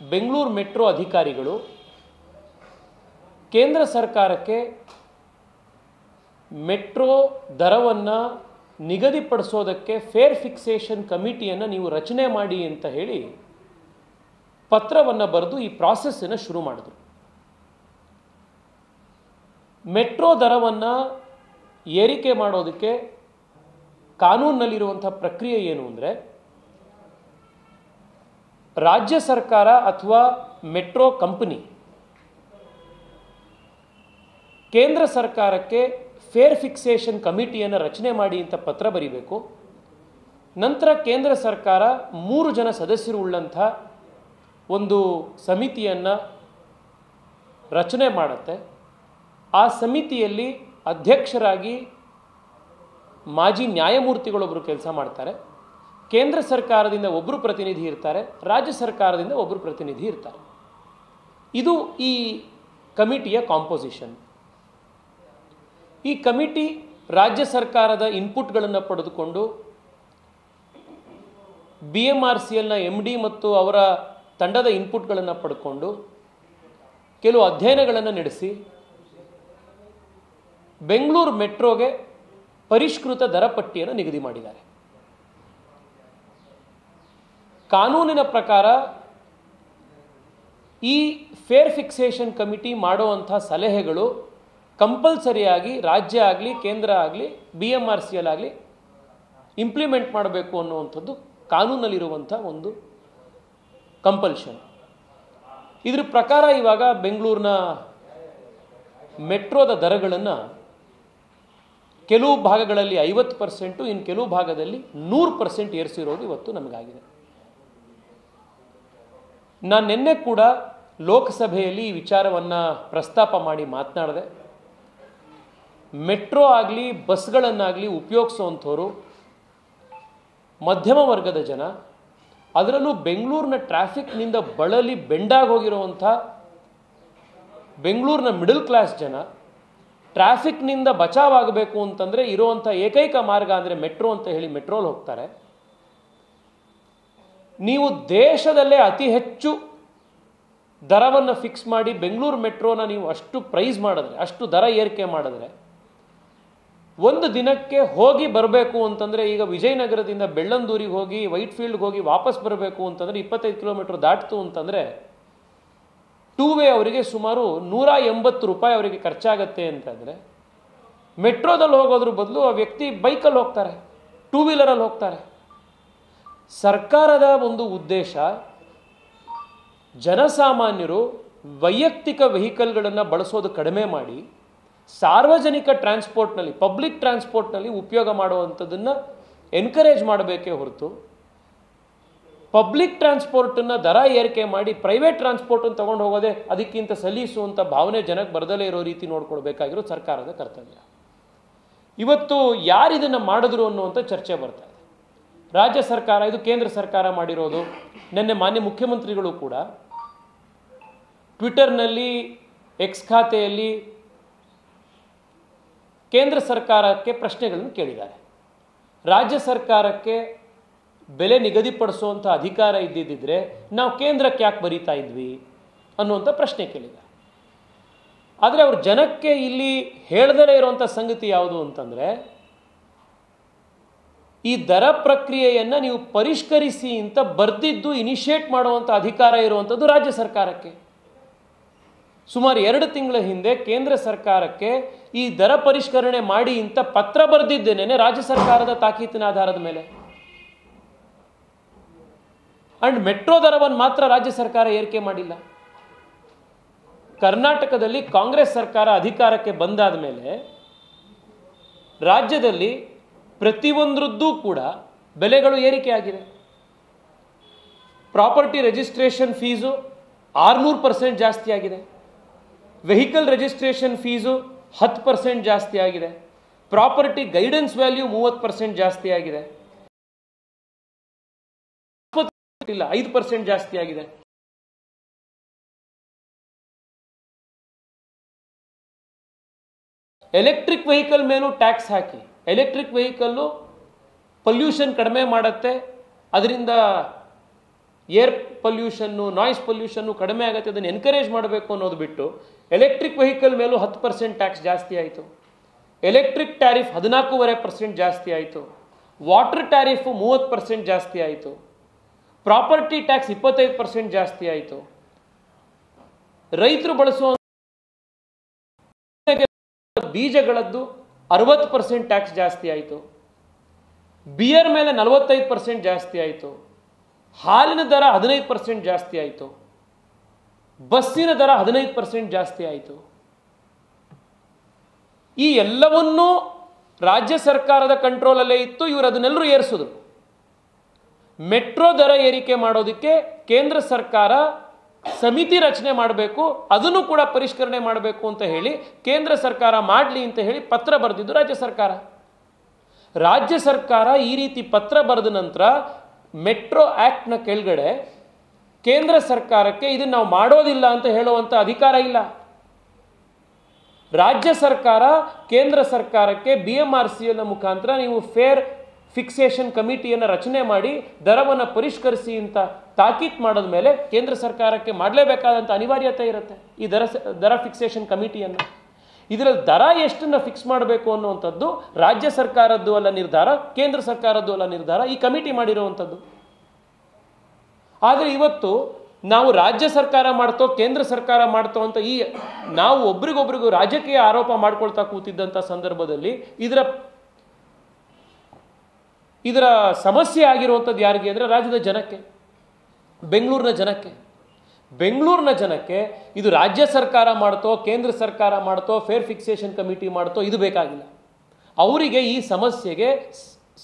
Bengaluru metro ಅಧಿಕಾರಿಗಳು ಕೇಂದ್ರ ಸರ್ಕಾರಕ್ಕೆ ಮೆಟ್ರೋ ದರವನ್ನು ನಿಗದಿಪಡಿಸೋದಕ್ಕೆ ಫೇರ್ ಫಿಕ್ಸೇಷನ್ ಕಮಿಟಿಯನ್ನು ನೀವು ರಚನೆ ಮಾಡಿ ಅಂತ ಹೇಳಿ ಪತ್ರವನ್ನು ಬರೆದು ಈ ಪ್ರಾಸೆಸ್ಸನ್ನು ಶುರು ಮಾಡಿದ್ರು. ಮೆಟ್ರೋ ದರವನ್ನು ಏರಿಕೆ ಮಾಡೋದಕ್ಕೆ ಕಾನೂನಿನಲ್ಲಿರುವಂಥ ಪ್ರಕ್ರಿಯೆ ಏನು ಅಂದರೆ, ರಾಜ್ಯ ಸರ್ಕಾರ ಅಥವಾ ಮೆಟ್ರೋ ಕಂಪನಿ ಕೇಂದ್ರ ಸರ್ಕಾರಕ್ಕೆ ಫೇರ್ ಫಿಕ್ಸೇಷನ್ ಕಮಿಟಿಯನ್ನು ರಚನೆ ಮಾಡಿ ಅಂತ ಪತ್ರ ಬರೀಬೇಕು. ನಂತರ ಕೇಂದ್ರ ಸರ್ಕಾರ 3 ಜನ ಸದಸ್ಯರು ಉಳ್ಳಂಥ ಒಂದು ಸಮಿತಿಯನ್ನು ರಚನೆ ಮಾಡುತ್ತೆ. ಆ ಸಮಿತಿಯಲ್ಲಿ ಅಧ್ಯಕ್ಷರಾಗಿ ಮಾಜಿ ನ್ಯಾಯಮೂರ್ತಿಗಳೊಬ್ಬರು ಕೆಲಸ ಮಾಡ್ತಾರೆ. ಕೇಂದ್ರ ಸರ್ಕಾರದಿಂದ ಒಬ್ಬರು ಪ್ರತಿನಿಧಿ ಇರ್ತಾರೆ, ರಾಜ್ಯ ಸರ್ಕಾರದಿಂದ ಒಬ್ಬರು ಪ್ರತಿನಿಧಿ ಇರ್ತಾರೆ. ಇದು ಈ ಕಮಿಟಿಯ ಕಾಂಪೋಸಿಷನ್. ಈ ಕಮಿಟಿ ರಾಜ್ಯ ಸರ್ಕಾರದ ಇನ್ಪುಟ್ಗಳನ್ನು ಪಡೆದುಕೊಂಡು BMRCLನ MD ಮತ್ತು ಅವರ ತಂಡದ ಇನ್ಪುಟ್ಗಳನ್ನು ಪಡ್ಕೊಂಡು ಕೆಲವು ಅಧ್ಯಯನಗಳನ್ನು ನಡೆಸಿ ಬೆಂಗಳೂರು ಮೆಟ್ರೋಗೆ ಪರಿಷ್ಕೃತ ದರ ಪಟ್ಟಿಯನ್ನು ನಿಗದಿ ಮಾಡಿದ್ದಾರೆ. ಕಾನೂನಿನ ಪ್ರಕಾರ ಈ ಫೇರ್ ಫಿಕ್ಸೇಷನ್ ಕಮಿಟಿ ಮಾಡುವಂಥ ಸಲಹೆಗಳು ಕಂಪಲ್ಸರಿಯಾಗಿ ರಾಜ್ಯ ಆಗಲಿ ಕೇಂದ್ರ ಆಗಲಿ BMRCL ಆಗಲಿ ಇಂಪ್ಲಿಮೆಂಟ್ ಮಾಡಬೇಕು ಅನ್ನುವಂಥದ್ದು ಕಾನೂನಲ್ಲಿರುವಂಥ ಒಂದು ಕಂಪಲ್ಷನ್. ಇದ್ರ ಪ್ರಕಾರ ಇವಾಗ ಬೆಂಗಳೂರಿನ ಮೆಟ್ರೋದ ದರಗಳನ್ನು ಕೆಲವು ಭಾಗಗಳಲ್ಲಿ 50%, ಇನ್ನು ಕೆಲವು ಭಾಗದಲ್ಲಿ 100% ಏರಿಸಿರೋದು ಇವತ್ತು ನಮಗಾಗಿದೆ. ನಾನು ನಿನ್ನೆ ಕೂಡ ಲೋಕಸಭೆಯಲ್ಲಿ ಈ ವಿಚಾರವನ್ನು ಪ್ರಸ್ತಾಪ ಮಾಡಿ ಮಾತನಾಡಿದೆ. ಮೆಟ್ರೋ ಆಗಲಿ ಬಸ್ಗಳನ್ನಾಗಲಿ ಉಪಯೋಗಿಸುವಂಥವ್ರು ಮಧ್ಯಮ ವರ್ಗದ ಜನ, ಅದರಲ್ಲೂ ಬೆಂಗಳೂರಿನ ಟ್ರಾಫಿಕ್ನಿಂದ ಬಳಲಿ ಬೆಂಡಾಗಿ ಹೋಗಿರುವಂಥ ಬೆಂಗಳೂರಿನ ಮಿಡಲ್ ಕ್ಲಾಸ್ ಜನ ಟ್ರಾಫಿಕ್ನಿಂದ ಬಚಾವಾಗಬೇಕು ಅಂತಂದರೆ ಇರುವಂಥ ಏಕೈಕ ಮಾರ್ಗ ಅಂದರೆ ಮೆಟ್ರೋ ಅಂತ ಹೇಳಿ ಮೆಟ್ರೋಲ್ ಹೋಗ್ತಾರೆ. ನೀವು ದೇಶದಲ್ಲೇ ಅತಿ ಹೆಚ್ಚು ದರವನ್ನು ಫಿಕ್ಸ್ ಮಾಡಿ ಬೆಂಗಳೂರು ಮೆಟ್ರೋನ ನೀವು ಅಷ್ಟು ಪ್ರೈಸ್ ಮಾಡಿದ್ರೆ, ಅಷ್ಟು ದರ ಏರಿಕೆ ಮಾಡಿದ್ರೆ, ಒಂದು ದಿನಕ್ಕೆ ಹೋಗಿ ಬರಬೇಕು ಅಂತಂದರೆ, ಈಗ ವಿಜಯನಗರದಿಂದ ಬೆಳ್ಳಂದೂರಿಗೆ ಹೋಗಿ ವೈಟ್ಫೀಲ್ಡ್ಗೆ ಹೋಗಿ ವಾಪಸ್ ಬರಬೇಕು ಅಂತಂದರೆ 25 ಕಿಲೋಮೀಟರ್ ದಾಟ್ತು ಅಂತಂದರೆ 2 ವೇ ಅವರಿಗೆ ಸುಮಾರು 180 ರೂಪಾಯಿ ಅವರಿಗೆ ಖರ್ಚಾಗತ್ತೆ ಅಂತಂದರೆ, ಮೆಟ್ರೋದಲ್ಲಿ ಹೋಗೋದ್ರ ಬದಲು ಆ ವ್ಯಕ್ತಿ ಬೈಕಲ್ಲಿ ಹೋಗ್ತಾರೆ, 2 ವೀಲರಲ್ಲಿ ಹೋಗ್ತಾರೆ. ಸರ್ಕಾರದ ಒಂದು ಉದ್ದೇಶ ಜನಸಾಮಾನ್ಯರು ವೈಯಕ್ತಿಕ ವೆಹಿಕಲ್ಗಳನ್ನು ಬಳಸೋದು ಕಡಿಮೆ ಮಾಡಿ ಸಾರ್ವಜನಿಕ ಟ್ರಾನ್ಸ್ಪೋರ್ಟ್ನಲ್ಲಿ, ಪಬ್ಲಿಕ್ ಟ್ರಾನ್ಸ್ಪೋರ್ಟ್ನಲ್ಲಿ ಉಪಯೋಗ ಮಾಡುವಂಥದ್ದನ್ನು ಎನ್ಕರೇಜ್ ಮಾಡಬೇಕೇ ಹೊರತು ಪಬ್ಲಿಕ್ ಟ್ರಾನ್ಸ್ಪೋರ್ಟನ್ನು ದರ ಏರಿಕೆ ಮಾಡಿ ಪ್ರೈವೇಟ್ ಟ್ರಾನ್ಸ್ಪೋರ್ಟನ್ನು ತೊಗೊಂಡು ಹೋಗೋದೇ ಅದಕ್ಕಿಂತ ಸಲ್ಲಿಸುವಂಥ ಭಾವನೆ ಜನಕ್ಕೆ ಬರದಲ್ಲೇ ಇರೋ ರೀತಿ ನೋಡ್ಕೊಳ್ಬೇಕಾಗಿರೋ ಸರ್ಕಾರದ ಕರ್ತವ್ಯ. ಇವತ್ತು ಯಾರಿದನ್ನು ಮಾಡಿದ್ರು ಅನ್ನುವಂಥ ಚರ್ಚೆ ಬರ್ತಾ ಇದೆ. ರಾಜ್ಯ ಸರ್ಕಾರ, ಇದು ಕೇಂದ್ರ ಸರ್ಕಾರ ಮಾಡಿರೋದು. ನಿನ್ನೆ ಮಾನ್ಯ ಮುಖ್ಯಮಂತ್ರಿಗಳು ಕೂಡ ಟ್ವಿಟರ್ನಲ್ಲಿ, ಎಕ್ಸ್ ಖಾತೆಯಲ್ಲಿ ಕೇಂದ್ರ ಸರ್ಕಾರಕ್ಕೆ ಪ್ರಶ್ನೆಗಳನ್ನು ಕೇಳಿದ್ದಾರೆ. ರಾಜ್ಯ ಸರ್ಕಾರಕ್ಕೆ ಬೆಲೆ ನಿಗದಿಪಡಿಸುವಂಥ ಅಧಿಕಾರ ಇದ್ದಿದ್ದರೆ ನಾವು ಕೇಂದ್ರಕ್ಕೆ ಯಾಕೆ ಬರೀತಾ ಇದ್ವಿ ಅನ್ನುವಂಥ ಪ್ರಶ್ನೆ ಕೇಳಿದ್ದಾರೆ. ಆದರೆ ಅವರು ಜನಕ್ಕೆ ಇಲ್ಲಿ ಹೇಳ್ದಲೇ ಇರುವಂಥ ಸಂಗತಿ ಯಾವುದು ಅಂತಂದರೆ, ಈ ದರ ಪ್ರಕ್ರಿಯೆಯನ್ನು ನೀವು ಪರಿಷ್ಕರಿಸಿ ಅಂತ ಬರೆದಿದ್ದು ಇನಿಷಿಯೇಟ್ ಮಾಡುವಂಥ ಅಧಿಕಾರ ಇರುವಂಥದ್ದು ರಾಜ್ಯ ಸರ್ಕಾರಕ್ಕೆ. ಸುಮಾರು 2 ತಿಂಗಳ ಹಿಂದೆ ಕೇಂದ್ರ ಸರ್ಕಾರಕ್ಕೆ ಈ ದರ ಪರಿಷ್ಕರಣೆ ಮಾಡಿ ಅಂತ ಪತ್ರ ಬರೆದಿದ್ದೇನೆ ರಾಜ್ಯ ಸರ್ಕಾರದ ತಾಕೀತಿನ ಆಧಾರದ ಮೇಲೆ. ಅಂಡ್ ಮೆಟ್ರೋ ದರವನ್ನು ಮಾತ್ರ ರಾಜ್ಯ ಸರ್ಕಾರ ಏರಿಕೆ ಮಾಡಿಲ್ಲ. ಕರ್ನಾಟಕದಲ್ಲಿ ಕಾಂಗ್ರೆಸ್ ಸರ್ಕಾರ ಅಧಿಕಾರಕ್ಕೆ ಬಂದಾದ ಮೇಲೆ ರಾಜ್ಯದಲ್ಲಿ ಪ್ರತಿಯೊಂದರದ್ದು ಕೂಡ ಬೆಲೆಗಳು ಏರಿಕೆ ಆಗಿದೆ. ಪ್ರಾಪರ್ಟಿ ರಿಜಿಸ್ಟ್ರೇಷನ್ ಫೀಸು 600% ಜಾಸ್ತಿ ಆಗಿದೆ. ವೆಹಿಕಲ್ ರಿಜಿಸ್ಟ್ರೇಷನ್ ಫೀಸು 10% ಜಾಸ್ತಿ ಆಗಿದೆ. ಪ್ರಾಪರ್ಟಿ ಗೈಡೆನ್ಸ್ ವ್ಯಾಲ್ಯೂ 30% ಜಾಸ್ತಿ ಆಗಿದೆ. 5% ಜಾಸ್ತಿ ಆಗಿದೆ. ಎಲೆಕ್ಟ್ರಿಕ್ ವೆಹಿಕಲ್ ಮೇಲೂ ಟ್ಯಾಕ್ಸ್ ಹಾಕಿ, ಎಲೆಕ್ಟ್ರಿಕ್ ವೆಹಿಕಲ್ಲು ಪೊಲ್ಯೂಷನ್ ಕಡಿಮೆ ಮಾಡುತ್ತೆ, ಅದರಿಂದ ಏರ್ ಪೊಲ್ಯೂಷನ್ನು, ನಾಯ್ಸ್ ಪೊಲ್ಯೂಷನ್ನು ಕಡಿಮೆ ಆಗುತ್ತೆ, ಅದನ್ನು ಎನ್ಕರೇಜ್ ಮಾಡಬೇಕು ಅನ್ನೋದು ಬಿಟ್ಟು ಎಲೆಕ್ಟ್ರಿಕ್ ವೆಹಿಕಲ್ ಮೇಲೂ 10% ಟ್ಯಾಕ್ಸ್ ಜಾಸ್ತಿ ಆಯಿತು. ಎಲೆಕ್ಟ್ರಿಕ್ ಟ್ಯಾರಿಫ್ 14.5% ಜಾಸ್ತಿ ಆಯಿತು. ವಾಟರ್ ಟ್ಯಾರಿಫ್ 30% ಜಾಸ್ತಿ ಆಯಿತು. ಪ್ರಾಪರ್ಟಿ ಟ್ಯಾಕ್ಸ್ 25% ಜಾಸ್ತಿ ಆಯಿತು. ರೈತರು ಬಳಸುವ ಬೀಜಗಳದ್ದು 60% ಟ್ಯಾಕ್ಸ್ ಜಾಸ್ತಿ ಆಯಿತು. ಬಿಯರ್ ಮೇಲೆ 45% ಜಾಸ್ತಿ ಆಯಿತು. ಹಾಲಿನ ದರ 15% ಜಾಸ್ತಿ ಆಯಿತು. ಬಸ್ಸಿನ ದರ 15% ಜಾಸ್ತಿ ಆಯಿತು. ಈ ಎಲ್ಲವನ್ನೂ ರಾಜ್ಯ ಸರ್ಕಾರದ ಕಂಟ್ರೋಲಲ್ಲೇ ಇತ್ತು. ಇವರು ಅದನ್ನೆಲ್ಲರೂ ಏರಿಸಿದ್ರು. ಮೆಟ್ರೋ ದರ ಏರಿಕೆ ಮಾಡೋದಕ್ಕೆ ಕೇಂದ್ರ ಸರ್ಕಾರ ಸಮಿತಿ ರಚನೆ ಮಾಡಬೇಕು, ಅದನ್ನು ಕೂಡ ಪರಿಷ್ಕರಣೆ ಮಾಡಬೇಕು ಅಂತ ಹೇಳಿ ಕೇಂದ್ರ ಸರ್ಕಾರ ಮಾಡಲಿ ಅಂತ ಹೇಳಿ ಪತ್ರ ಬರೆದಿದ್ದು ರಾಜ್ಯ ಸರ್ಕಾರ. ರಾಜ್ಯ ಸರ್ಕಾರ ಈ ರೀತಿ ಪತ್ರ ಬರೆದ ನಂತರ ಮೆಟ್ರೋ ಆಕ್ಟ್ನ ಕೆಳಗಡೆ ಕೇಂದ್ರ ಸರ್ಕಾರಕ್ಕೆ ಇದನ್ನು ನಾವು ಮಾಡೋದಿಲ್ಲ ಅಂತ ಹೇಳುವಂಥ ಅಧಿಕಾರ ಇಲ್ಲ. ರಾಜ್ಯ ಸರ್ಕಾರ ಕೇಂದ್ರ ಸರ್ಕಾರಕ್ಕೆ BMRCL ಮುಖಾಂತರ ನೀವು ಫೇರ್ ಫಿಕ್ಸೇಷನ್ ಕಮಿಟಿಯನ್ನು ರಚನೆ ಮಾಡಿ ದರವನ್ನು ಪರಿಷ್ಕರಿಸಿ ಅಂತ ತಾಕೀತು ಮಾಡಿದ ಮೇಲೆ ಕೇಂದ್ರ ಸರ್ಕಾರಕ್ಕೆ ಮಾಡಲೇಬೇಕಾದಂಥ ಅನಿವಾರ್ಯತೆ ಇರುತ್ತೆ ಈ ದರ ಫಿಕ್ಸೇಷನ್ ಕಮಿಟಿಯನ್ನು. ಇದರಲ್ಲಿ ದರ ಎಷ್ಟನ್ನು ಫಿಕ್ಸ್ ಮಾಡಬೇಕು ಅನ್ನುವಂಥದ್ದು ರಾಜ್ಯ ಸರ್ಕಾರದ್ದು ಅಲ್ಲ ನಿರ್ಧಾರ, ಕೇಂದ್ರ ಸರ್ಕಾರದ್ದು ಅಲ್ಲ ನಿರ್ಧಾರ, ಈ ಕಮಿಟಿ ಮಾಡಿರುವಂಥದ್ದು. ಆದರೆ ಇವತ್ತು ನಾವು ರಾಜ್ಯ ಸರ್ಕಾರ ಮಾಡ್ತೋ ಕೇಂದ್ರ ಸರ್ಕಾರ ಮಾಡ್ತೋ ಅಂತ ನಾವು ಒಬ್ರಿಗೊಬ್ರಿಗೂ ರಾಜಕೀಯ ಆರೋಪ ಮಾಡ್ಕೊಳ್ತಾ ಕೂತಿದ್ದಂಥ ಸಂದರ್ಭದಲ್ಲಿ ಇದರ ಸಮಸ್ಯೆ ಆಗಿರುವಂಥದ್ದು ಯಾರಿಗೆ ಅಂದರೆ ರಾಜ್ಯದ ಜನಕ್ಕೆ, ಬೆಂಗಳೂರಿನ ಜನಕ್ಕೆ ಇದು ರಾಜ್ಯ ಸರ್ಕಾರ ಮಾಡ್ತೋ ಕೇಂದ್ರ ಸರ್ಕಾರ ಮಾಡ್ತೋ ಫೇರ್ ಫಿಕ್ಸೇಷನ್ ಕಮಿಟಿ ಮಾಡ್ತೋ ಇದು ಬೇಕಾಗಿಲ್ಲ. ಅವರಿಗೆ ಈ ಸಮಸ್ಯೆಗೆ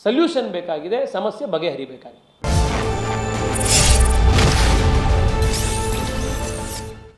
ಸೊಲ್ಯೂಷನ್ ಬೇಕಾಗಿದೆ, ಸಮಸ್ಯೆ ಬಗೆಹರಿಬೇಕಾಗಿದೆ.